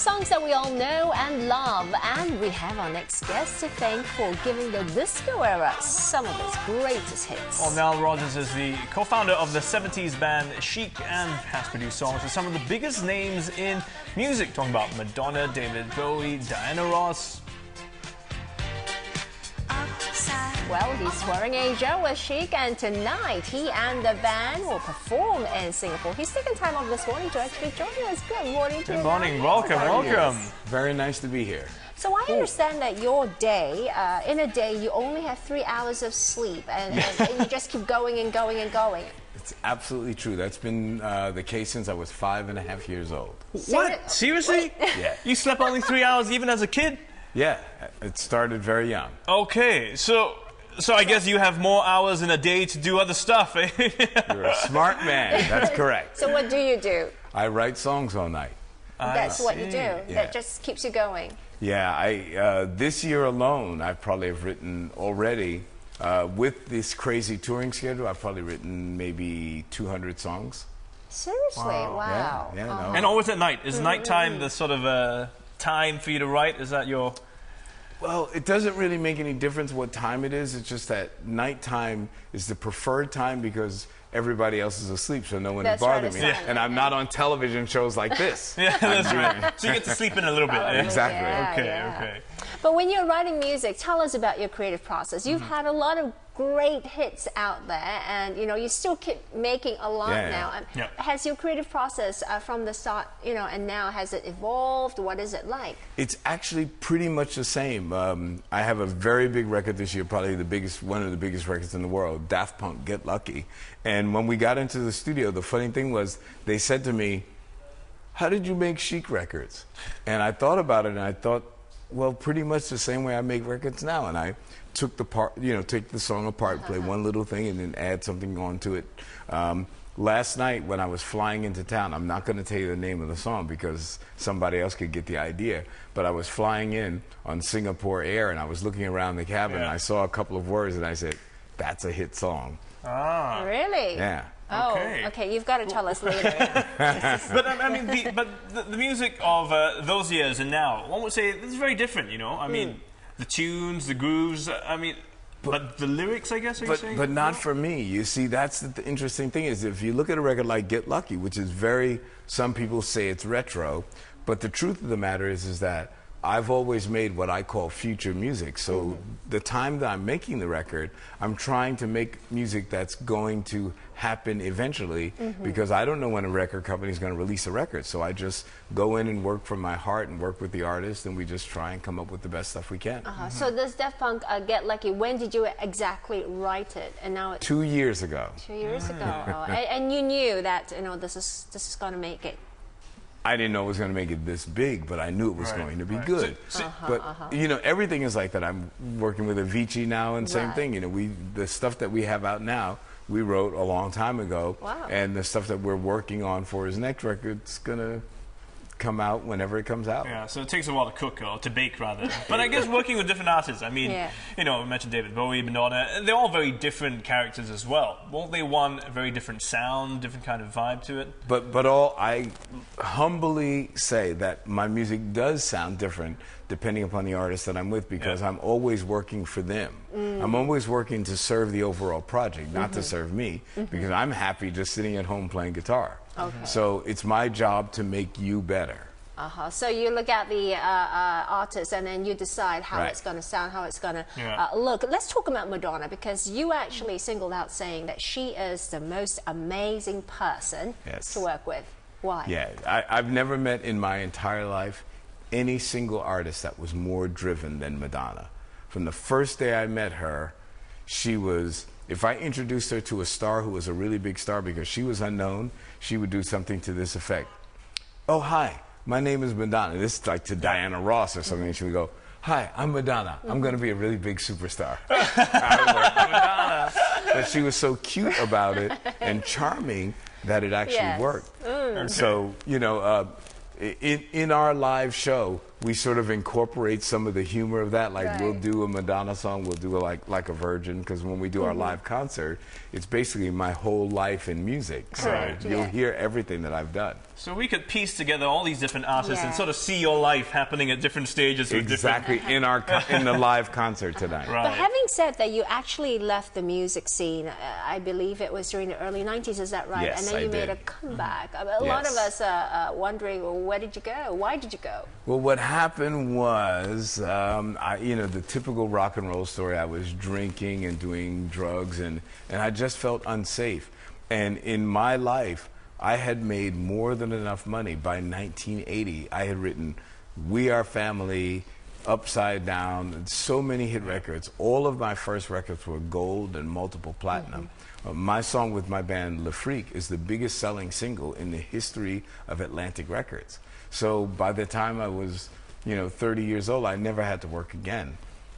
Songs that we all know and love, and we have our next guest to thank for giving the disco era some of its greatest hits. Well, Nile Rodgers is the co-founder of the 70s band Chic and has produced songs with some of the biggest names in music, talking about Madonna, David Bowie, Diana Ross. Well, he's touring Asia with Chic, and tonight he and the band will perform in Singapore. He's taken time off this morning to actually join us. Good morning to you. Good morning. Welcome, welcome. Very nice to be here. So I understand that your day, in a day, you only have 3 hours of sleep, and you just keep going and going and going. It's absolutely true. That's been the case since I was 5.5 years old. What? Seriously? Yeah. You slept only 3 hours even as a kid? Yeah, it started very young. Okay, so I guess you have more hours in a day to do other stuff, eh? You're a smart man. That's correct. So what do you do? I write songs all night. That's what you do. Yeah. That just keeps you going. Yeah, this year alone, I probably have written already, with this crazy touring schedule, I've probably written maybe 200 songs. Seriously? Wow. Yeah, no. And always at night. Is nighttime the sort of time for you to write? Is that your... Well, it doesn't really make any difference what time it is. It's just that nighttime is the preferred time because everybody else is asleep, so no one is bothering me. Yeah. And I'm not on television shows like this. Yeah, that's right. So you get to sleep in a little bit. Eh? Exactly. Yeah. Okay. But when you're writing music, tell us about your creative process. You've had a lot of great hits out there, and you still keep making a lot now. Yeah. Has your creative process from the start, and now, has it evolved? What is it like? It's actually pretty much the same. I have a very big record this year, probably one of the biggest records in the world, Daft Punk, Get Lucky. And when we got into the studio, the funny thing was they said to me, "How did you make Chic records?" And I thought about it, and I thought, well, pretty much the same way I make records now. And I took take the song apart, play one little thing, and then add something onto it. Last night when I was flying into town, I'm not going to tell you the name of the song because somebody else could get the idea, but I was flying in on Singapore Air, and I was looking around the cabin, and I saw a couple of words, and I said, "That's a hit song." Ah. Really? Yeah. Oh, okay. You've got to tell us later. But I mean, the music of those years and now, one would say it's very different. I mean, the tunes, the grooves. I mean, but the lyrics, I guess. Are you saying? But not for me. You see, that's the interesting thing is if you look at a record like Get Lucky, which is some people say it's retro, but the truth of the matter is that I've always made what I call future music. So the time that I'm making the record, I'm trying to make music that's going to happen eventually because I don't know when a record company is going to release a record. So I just go in and work from my heart and work with the artist, and we just try and come up with the best stuff we can. So this Daft Punk Get Lucky, when did you exactly write it? And now it's 2 years ago. 2 years ago. And you knew that this is going to make it. I didn't know it was going to make it this big, but I knew it was going to be good. But everything is like that. I'm working with Avicii now, and same thing. The stuff that we have out now, we wrote a long time ago, and the stuff that we're working on for his next record's gonna come out whenever it comes out. Yeah, so it takes a while to cook, or to bake rather. But I guess working with different artists, I mean, we mentioned David Bowie, Madonna, they're all very different characters as well. Won't they want a very different sound, different kind of vibe to it? But I humbly say that my music does sound different depending upon the artist that I'm with because I'm always working for them. I'm always working to serve the overall project, not to serve me, because I'm happy just sitting at home playing guitar. So it's my job to make you better. So you look at the artist and then you decide how it's going to sound, how it's going to look. Let's talk about Madonna, because you actually singled out saying that she is the most amazing person to work with. Why? Yeah, I've never met in my entire life any single artist that was more driven than Madonna. From the first day I met her, she was... If I introduced her to a star who was a really big star because she was unknown, she would do something to this effect. "Oh, hi, my name is Madonna." This is like to Diana Ross or something. And she would go, "Hi, I'm Madonna. I'm going to be a really big superstar." I was like, "Madonna." But she was so cute about it and charming that it actually worked. So, in our live show, we sort of incorporate some of the humor of that. Like Right. we'll do a Madonna song, we'll do like a Virgin, because when we do our live concert, it's basically my whole life in music. So Correct, you'll yeah. hear everything that I've done. So we could piece together all these different artists and Yeah. sort of see your life happening at different stages. With Exactly in the live concert tonight. Right. But having said that, you actually left the music scene, I believe it was during the early 90s, is that right? Yes, and then I you made did. a comeback. I mean, a lot of Yes. us are wondering, well, where did you go? Why did you go? Well, what happened was, the typical rock and roll story. I was drinking and doing drugs, and I just felt unsafe. And in my life, I had made more than enough money. By 1980, I had written We Are Family, Upside Down, so many hit records. All of my first records were gold and multiple platinum. My song with my band Le Freak is the biggest selling single in the history of Atlantic Records. So by the time I was, 30 years old, I never had to work again.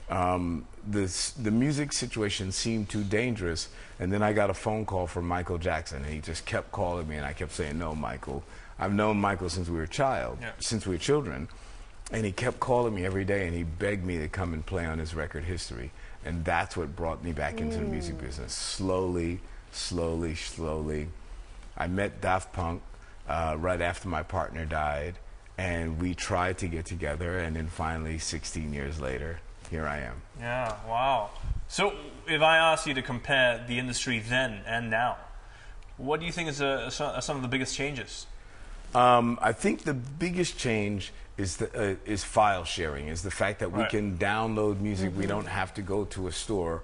The music situation seemed too dangerous, and then I got a phone call from Michael Jackson, and he just kept calling me, and I kept saying, no, Michael. I've known Michael since we were children, and he kept calling me every day, and he begged me to come and play on his record History, and that's what brought me back into the music business. Slowly, I met Daft Punk right after my partner died, and we tried to get together, and then finally, 16 years later, here I am. Yeah, wow. So if I ask you to compare the industry then and now, what do you think is some of the biggest changes? I think the biggest change is file sharing, is the fact that we can download music. We don't have to go to a store.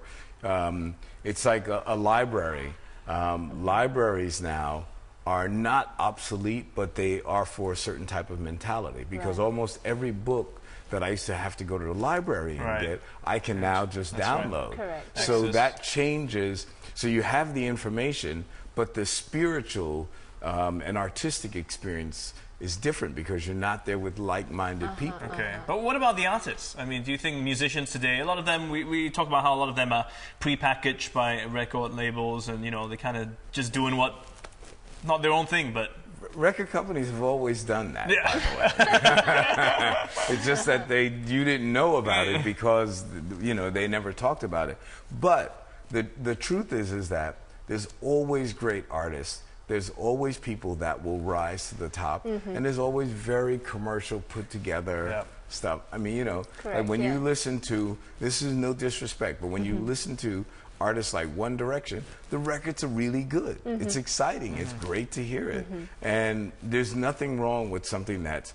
It's like a library. Libraries now are not obsolete, but they are for a certain type of mentality, because almost every book that I used to have to go to the library and get, I can now just download. Correct. So that changes. So you have the information, but the spiritual and artistic experience is different because you're not there with like-minded people. Okay, but what about the artists? I mean, do you think musicians today, a lot of them, we talk about how a lot of them are pre-packaged by record labels, and they're kind of just doing not their own thing, but record companies have always done that, by the way. It's just that you didn't know about it because, they never talked about it. But the truth is that there's always great artists. There's always people that will rise to the top. And there's always very commercial, put together stuff. I mean, like when you listen to, this is no disrespect, but when you listen to artists like One Direction, the records are really good. It's exciting. It's great to hear it. And there's nothing wrong with something that's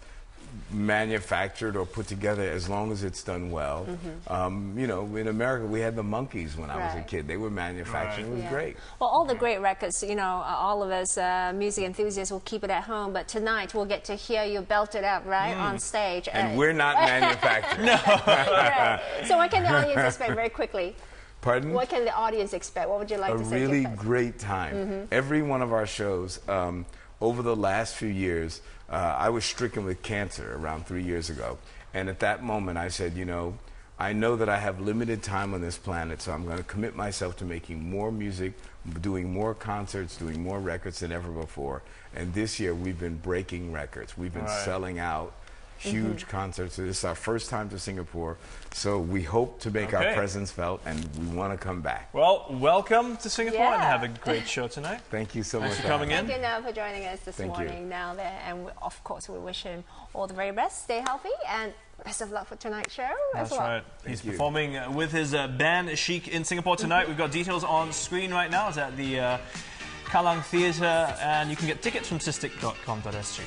manufactured or put together as long as it's done well. In America, we had the Monkees when I was a kid. They were manufactured. It was great. Well, all the great records, all of us music enthusiasts will keep it at home, but tonight we'll get to hear you belt it out on stage. And we're not manufactured. So what can the audience expect, very quickly? Pardon? What can the audience expect? What would you like to say? A really great time. Every one of our shows, over the last few years, I was stricken with cancer around 3 years ago. And at that moment, I said, I know that I have limited time on this planet, so I'm going to commit myself to making more music, doing more concerts, doing more records than ever before. And this year, we've been breaking records. We've been selling out huge concerts. This is our first time to Singapore, so we hope to make our presence felt, and we want to come back. Well, welcome to Singapore, and have a great show tonight. Thank you so much for coming in. Thank you, Nile, for joining us this morning. Now there, and of course, we wish him all the very best. Stay healthy, and best of luck for tonight's show as well. That's right. He's performing with his band Chic in Singapore tonight. We've got details on screen right now. It's at the Kallang Theatre, and you can get tickets from sistik.com.sg.